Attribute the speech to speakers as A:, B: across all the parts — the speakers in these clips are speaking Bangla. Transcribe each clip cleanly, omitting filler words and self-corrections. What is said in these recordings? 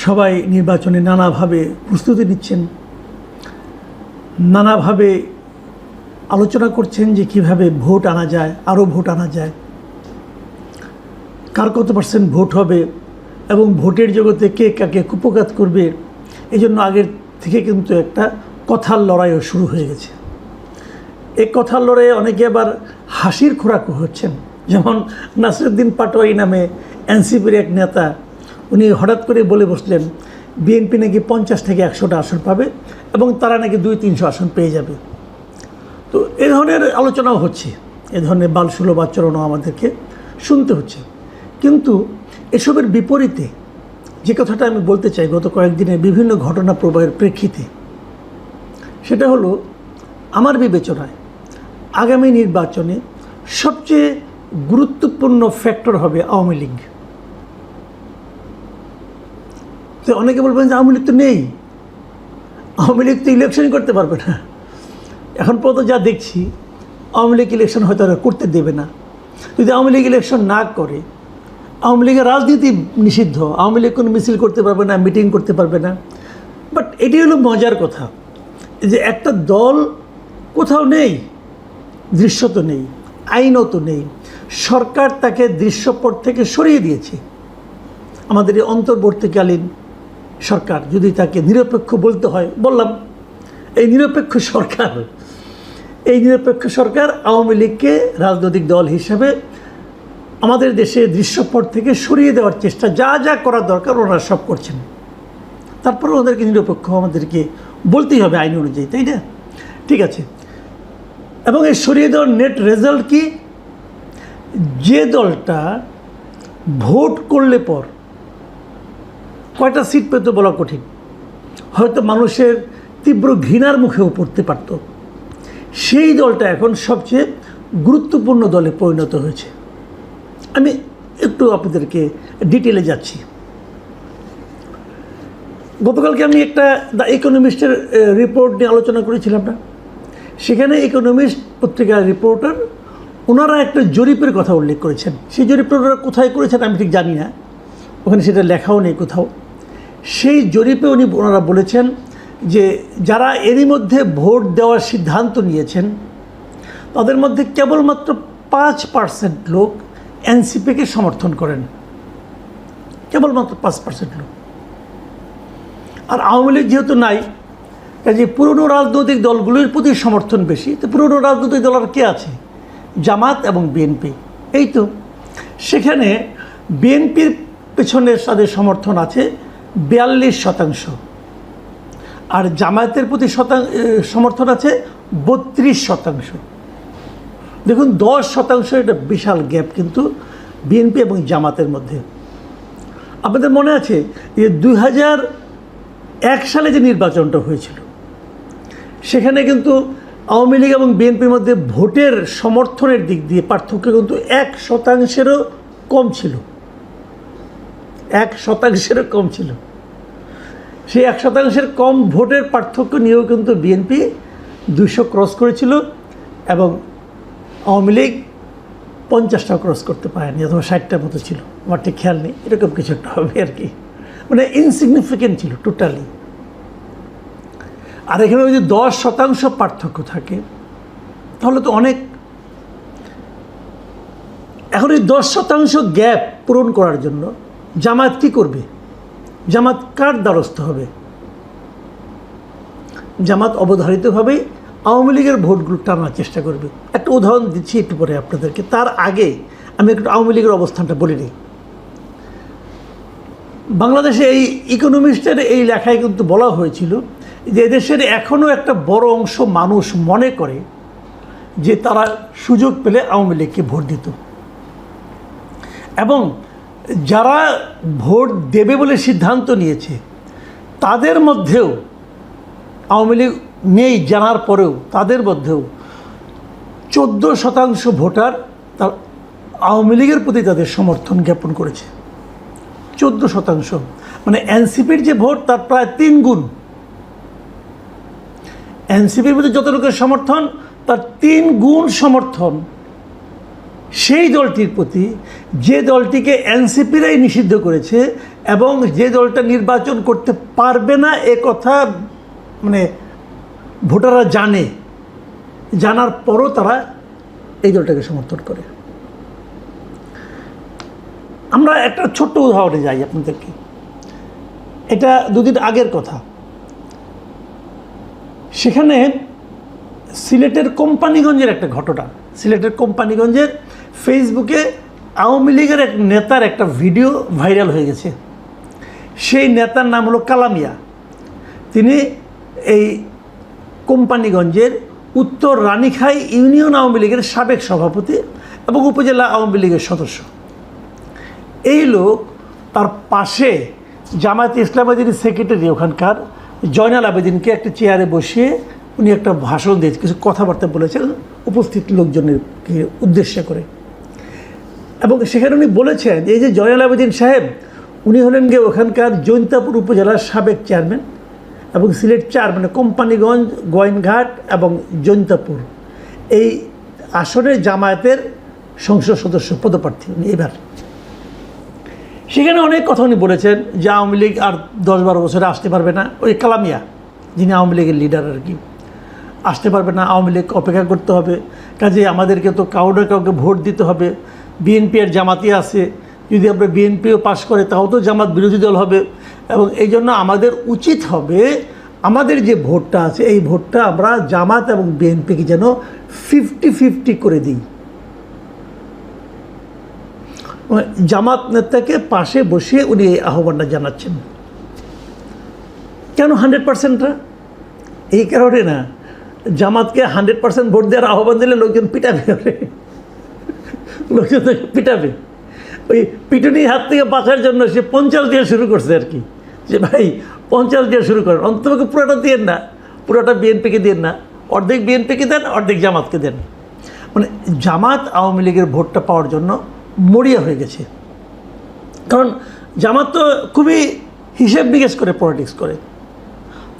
A: সবাই নির্বাচনে নানাভাবে প্রস্তুতি নিচ্ছেন, নানাভাবে আলোচনা করছেন যে কিভাবে ভোট আনা যায়, আরও ভোট আনা যায়, কার কত পার্সেন্ট ভোট হবে এবং ভোটের জগতে কে কাকে কুপঘাত করবে। এই জন্য আগের থেকে কিন্তু একটা কথার লড়াইও শুরু হয়ে গেছে। এই কথার লড়াইয়ে অনেকে আবার হাসির খোরাকও হচ্ছেন। যেমন নাসিরুদ্দিন পাটোয়ারি নামে এনসিপির এক নেতা, উনি হঠাৎ করে বলে বসলেন বিএনপি নাকি 50 থেকে 100টা আসন পাবে এবং তারা নাকি 200-300 আসন পেয়ে যাবে। তো এ ধরনের আলোচনাও হচ্ছে, এ ধরনের বালসুলভ আচরণও আমাদেরকে শুনতে হচ্ছে। কিন্তু এসবের বিপরীতে যে কথাটা আমি বলতে চাই গত কয়েকদিনের বিভিন্ন ঘটনা প্রবাহের প্রেক্ষিতে, সেটা হলো আমার বিবেচনায় আগামী নির্বাচনে সবচেয়ে গুরুত্বপূর্ণ ফ্যাক্টর হবে আওয়ামী লীগ। তো অনেকে বলবেন যে আওয়ামী লীগ তো নেই, আওয়ামী লীগ তো ইলেকশনই করতে পারবে না। এখন পর্যন্ত যা দেখছি আওয়ামী লীগ ইলেকশন হয়তো আর করতে দেবে না। যদি আওয়ামী লীগ ইলেকশন না করে, আওয়ামী লীগের রাজনীতি নিষিদ্ধ, আওয়ামী লীগ কোনো মিছিল করতে পারবে না, মিটিং করতে পারবে না। বাট এটি হলো মজার কথা যে একটা দল কোথাও নেই, দৃশ্যত নেই, আইনত নেই, সরকার তাকে দৃশ্যপট থেকে সরিয়ে দিয়েছে। আমাদের এই অন্তর্বর্তীকালীন সরকার, যদি তাকে নিরপেক্ষ বলতে হয়, বললাম এই নিরপেক্ষ সরকার আওয়ামী লীগকে রাজনৈতিক দল হিসেবে আমাদের দেশে দৃশ্যপট থেকে সরিয়ে দেওয়ার চেষ্টা, যা যা করা দরকার ওনারা সব করছেন। তারপরে ওদেরকে নিরপেক্ষ আমাদেরকে বলতেই হবে আইন অনুযায়ী, তাই না? ঠিক আছে। এবং এই সরিয়ে দেওয়ার নেট রেজাল্ট কি? যে দলটা ভোট করলে পর কয়টা সিট পেত বলা কঠিন, হয়তো মানুষের তীব্র ঘৃণার মুখেও পড়তে পারত, সেই দলটা এখন সবচেয়ে গুরুত্বপূর্ণ দলে পরিণত হয়েছে। আমি একটু আপনাদেরকে ডিটেলে যাচ্ছি। গতকালকে আমি একটা দ্য ইকোনমিস্টের রিপোর্ট নিয়ে আলোচনা করেছিলাম না, সেখানে ইকোনমিস্ট পত্রিকার রিপোর্টার ওনারা একটা জরিপের কথা উল্লেখ করেছেন। সেই জরিপটা ওনারা কোথায় করেছেন আমি ঠিক জানি না, ওখানে সেটা লেখাও নেই কোথাও। সেই জরিপে ওনারা বলেছেন যে যারা এরই মধ্যে ভোট দেওয়ার সিদ্ধান্ত নিয়েছেন তাদের মধ্যে কেবলমাত্র 5% লোক এনসিপিকে সমর্থন করেন, কেবলমাত্র 5% লোক। আর আওয়ামী লীগ যেহেতু নাই, কাজে পুরনো রাজনৈতিক দলগুলোর প্রতি সমর্থন বেশি। তো পুরনো রাজনৈতিক দল আর কে আছে? জামাত এবং বিএনপি, এই তো। সেখানে বিএনপির পেছনে তাদের সমর্থন আছে 42%, আর জামায়াতের প্রতি সমর্থন আছে 32%। দেখুন 10% এটা বিশাল গ্যাপ কিন্তু বিএনপি এবং জামাতের মধ্যে। আপনাদের মনে আছে যে 2001 সালে যে নির্বাচনটা হয়েছিল, সেখানে কিন্তু আওয়ামী লীগ এবং বিএনপির মধ্যে ভোটের সমর্থনের দিক দিয়ে পার্থক্য কিন্তু 1%-এরও কম ছিল, 1%-এরও কম ছিল। সেই 1%-এর কম ভোটের পার্থক্য নিয়েও কিন্তু বিএনপি 200 ক্রস করেছিল এবং আওয়ামী লীগ 50টা ক্রস করতে পারেনি, অথবা 60টার মতো ছিল, আমার ঠিক খেয়াল নেই, এরকম কিছু একটা হবে আর কি। মানে ইনসিগনিফিকেন্ট ছিল টোটালি। আর এখানে যদি 10% পার্থক্য থাকে তাহলে তো অনেক। এখন এই 10% গ্যাপ পূরণ করার জন্য জামায়াত কী করবে? জামাত কার দ্বারস্থ হবে? জামাত অবধারিতভাবেই আওয়ামী লীগের ভোটগুলো টানার চেষ্টা করবে। একটা উদাহরণ দিচ্ছি একটু পরে আপনাদেরকে, তার আগে আমি একটু আওয়ামী লীগের অবস্থানটা বলে নিই। বাংলাদেশে এই ইকোনমিস্টের এই লেখায় কিন্তু বলা হয়েছিল যে এদেশের এখনও একটা বড় অংশ মানুষ মনে করে যে তারা সুযোগ পেলে আওয়ামী লীগকে ভোট দিত, এবং যারা ভোট দেবে বলে সিদ্ধান্ত নিয়েছে তাদের মধ্যেও আওয়ামী লীগ নেই জানার পরেও তাদের মধ্যেও 14% ভোটার তার আওয়ামী লীগের প্রতি তাদের সমর্থন জ্ঞাপন করেছে। 14%, মানে এনসিপির যে ভোট তার প্রায় 3 গুণ। এনসিপির মধ্যে যত লোকের সমর্থন তার 3 গুণ সমর্থন সেই দলটির প্রতি, যে দলটিকে এনসিপিরাই নিষিদ্ধ করেছে, এবং যে দলটা নির্বাচন করতে পারবে না এ কথা মানে ভোটাররা জানে, জানার পরও তারা এই দলটাকে সমর্থন করে। আমরা একটা ছোট্ট উদাহরণে যাই আপনাদেরকে, এটা দুদিন আগের কথা। সেখানে সিলেটের কোম্পানিগঞ্জের একটা ঘটনা, সিলেটের কোম্পানিগঞ্জের ফেসবুকে আওয়ামী লীগের এক নেতার একটা ভিডিও ভাইরাল হয়ে গেছে। সেই নেতার নাম হলো কালামিয়া। তিনি এই কোম্পানিগঞ্জের উত্তর রানীখাই ইউনিয়ন আওয়ামী লীগের সাবেক সভাপতি এবং উপজেলা আওয়ামী লীগের সদস্য। এই লোক তার পাশে জামায়াতে ইসলামের যিনি সেক্রেটারি ওখানকার জয়নাল আবেদিনকে একটা চেয়ারে বসিয়ে উনি একটা ভাষণ দিয়ে কিছু কথাবার্তা বলেছেন উপস্থিত লোকজনেরকে উদ্দেশ্য করে। এবং সেখানে উনি বলেছেন এই যে জয়নাল আবেদিন সাহেব, উনি হলেন গিয়ে ওখানকার জৈন্তাপুর উপজেলার সাবেক চেয়ারম্যান এবং সিলেট 4 মানে কোম্পানিগঞ্জ, গোয়াইনঘাট এবং জৈন্তাপুর এই আসনে জামায়াতের সংসদ সদস্য পদপ্রার্থী উনি এবার। সেখানে অনেক কথা উনি বলেছেন যে আওয়ামী লীগ আর 10-12 বছরে আসতে পারবে না। ওই কালামিয়া যিনি আওয়ামী লীগের লিডার আর কি, আসতে পারবে না, আওয়ামী লীগ অপেক্ষা করতে হবে, কাজে আমাদেরকে তো কাউকে কাউকে ভোট দিতে হবে। বিএনপি আর জামাতি আছে, যদি আমরা বিএনপিও পাশ করে তাও তো জামাত বিরোধী দল হবে, এবং এই জন্য আমাদের উচিত হবে আমাদের যে ভোটটা আছে এই ভোটটা আমরা জামাত এবং বিএনপিকে যেন 50-50 করে দিই। জামাত নেতাকে পাশে বসিয়ে উনি এই আহ্বানটা জানাচ্ছেন। কেন 100%টা? এই কারণে না, জামাতকে 100% ভোট দেওয়ার আহ্বান দিলে লোকজন পিটাবে, লোকজন পিটাবে। ওই পিটুনির হাত থেকে বাঁচার জন্য সে 50 দিয়ে শুরু করছে আর কি, যে ভাই 50 দিয়ে শুরু করেন, অন্তত পুরোটা দিয়ে না, পুরোটা বিএনপিকে দেন না, অর্ধেক বিএনপিকে দেন, অর্ধেক জামাতকে দেন। মানে জামাত আওয়ামী লীগের ভোটটা পাওয়ার জন্য মরিয়া হয়ে গেছে। কারণ জামাত তো খুবই হিসেব নিকেশ করে পলিটিক্স করে,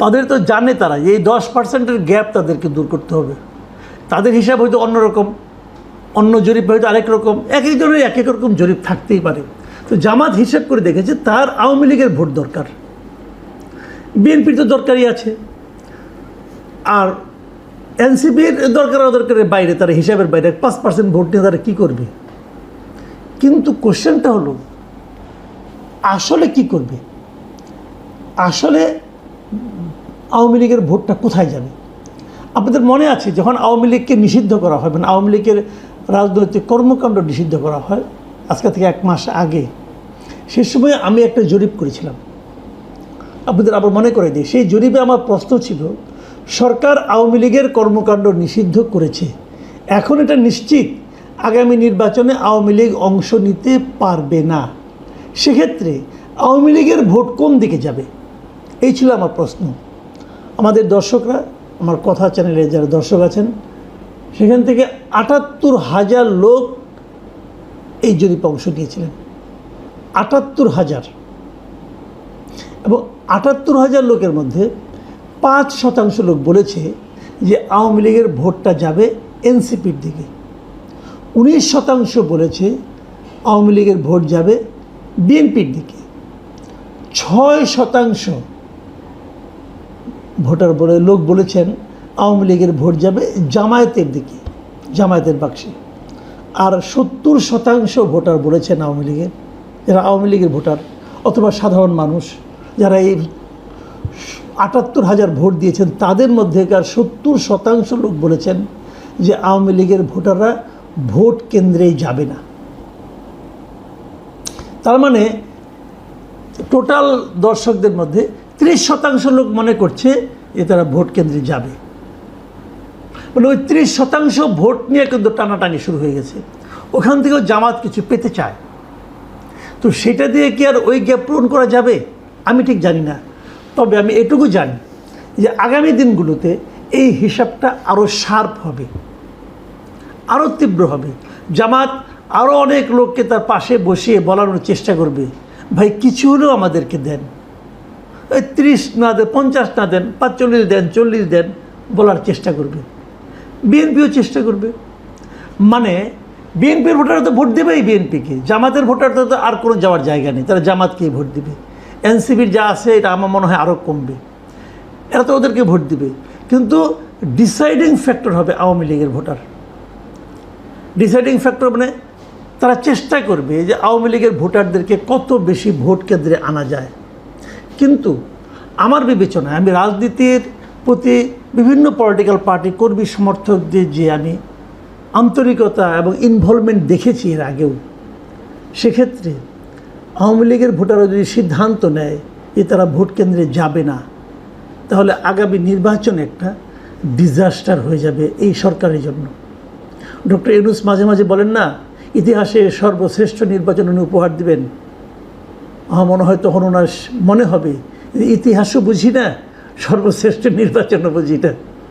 A: তাদের তো জানে তারা এই 10%-এর গ্যাপ তাদেরকে দূর করতে হবে। তাদের হিসাব হয়তো অন্যরকম, অন্য জরিপ হয়তো আরেক রকম, এক একজনের এক এক রকম জরিপ থাকতেই পারে। তো জামাত হিসাব করে দেখেছে তার আওয়ামী লীগের ভোট দরকার, বিএনপির তো দরকারই আছে, আর এনসিপির দরকারের বাইরে, তারা হিসাবের বাইরে 5% ভোট নিয়ে তারা কী করবে। কিন্তু কোশ্চেনটা হলো আসলে কি করবে, আসলে আওয়ামী লীগের ভোটটা কোথায় যাবে। আপনাদের মনে আছে যখন আওয়ামী লীগকে নিষিদ্ধ করা হয়, মানে আওয়ামী লীগের রাজনৈতিক কর্মকাণ্ড নিষিদ্ধ করা হয় আজকে থেকে 1 মাস আগে, সে সময় আমি একটা জরিপ করেছিলাম, আপনাদের আবার মনে করে দিই। সেই জরিপে আমার প্রশ্ন ছিল, সরকার আওয়ামী লীগের কর্মকাণ্ড নিষিদ্ধ করেছে, এখন এটা নিশ্চিত আগামী নির্বাচনে আওয়ামী লীগ অংশ নিতে পারবে না, সেক্ষেত্রে আওয়ামী লীগের ভোট কোন দিকে যাবে, এই ছিল আমার প্রশ্ন। আমাদের দর্শকরা, আমার কথা চ্যানেলে যারা দর্শক আছেন, সেখান থেকে ৭৮,০০০ লোক এই জরিপে অংশ নিয়েছিলেন, ৭৮,০০০। এবং ৭৮,০০০ লোকের মধ্যে ৫% লোক বলেছে যে আওয়ামী লীগের ভোটটা যাবে এনসিপির দিকে, ১৯% বলেছে আওয়ামী লীগের ভোট যাবে বিএনপির দিকে, ৬% ভোটার লোক বলেছেন আওয়ামী লীগের ভোট যাবে জামায়াতের দিকে, জামায়াতের বাক্সে, আর ৭০% ভোটার বলেছেন আওয়ামী লীগের, যারা আওয়ামী লীগের ভোটার অথবা সাধারণ মানুষ যারা এই ৭৮,০০০ ভোট দিয়েছেন, তাদের মধ্যেকার ৭০% লোক বলেছেন যে আওয়ামী লীগের ভোটাররা ভোট কেন্দ্রেই যাবে না। তার মানে টোটাল দর্শকদের মধ্যে 30% লোক মনে করছে যে তারা ভোট কেন্দ্রে যাবে। মানে ওই 30% ভোট নিয়ে কিন্তু টানাটানি শুরু হয়ে গেছে। ওখান থেকেও জামাত কিছু পেতে চায়, তো সেটা দিয়ে কি আর ওই গ্যাপ পূরণ করা যাবে আমি ঠিক জানি না। তবে আমি এটুকু জানি যে আগামী দিনগুলোতে এই হিসাবটা আরও শার্প হবে, আরও তীব্র হবে। জামাত আরও অনেক লোককে তার পাশে বসিয়ে বলানোর চেষ্টা করবে, ভাই কিছু হলেও আমাদেরকে দেন, ওই 30 না দেন, 50 না দেন, 45 দেন, 40 দেন, বলার চেষ্টা করবে। বিএনপিও চেষ্টা করবে। মানে বিএনপির ভোটাররা তো ভোট দেবেই বিএনপিকে, জামাতের ভোটারদের তো আর কোনো যাওয়ার জায়গা নেই, তারা জামাতকেই ভোট দিবে। এনসিপির যা আছে এটা আমার মনে হয় আরও কমবে, এরা তো ওদেরকে ভোট দিবে। কিন্তু ডিসাইডিং ফ্যাক্টর হবে আওয়ামী লীগের ভোটার। ডিসাইডিং ফ্যাক্টর মানে তারা চেষ্টা করবে যে আওয়ামী লীগের ভোটারদেরকে কত বেশি ভোট কেন্দ্রে আনা যায়। কিন্তু আমার বিবেচনায়, আমি রাজনীতির প্রতি বিভিন্ন পলিটিক্যাল পার্টি কর্মী সমর্থকদের যে আমি আন্তরিকতা এবং ইনভলভমেন্ট দেখেছি এর আগেও, সেক্ষেত্রে আওয়ামী লীগের ভোটাররা যদি সিদ্ধান্ত নেয় যে তারা ভোট কেন্দ্রে যাবে না, তাহলে আগামী নির্বাচন একটা ডিজাস্টার হয়ে যাবে এই সরকারের জন্য। ডক্টর ইউনূস মাঝে মাঝে বলেন না, ইতিহাসে সর্বশ্রেষ্ঠ নির্বাচন উনি উপহার দিবেন। আমার মনে হয় তখন ওনার মনে হবে ইতিহাসও বুঝি না, সর্বশ্রেষ্ঠ নির্বাচনও বুঝি না।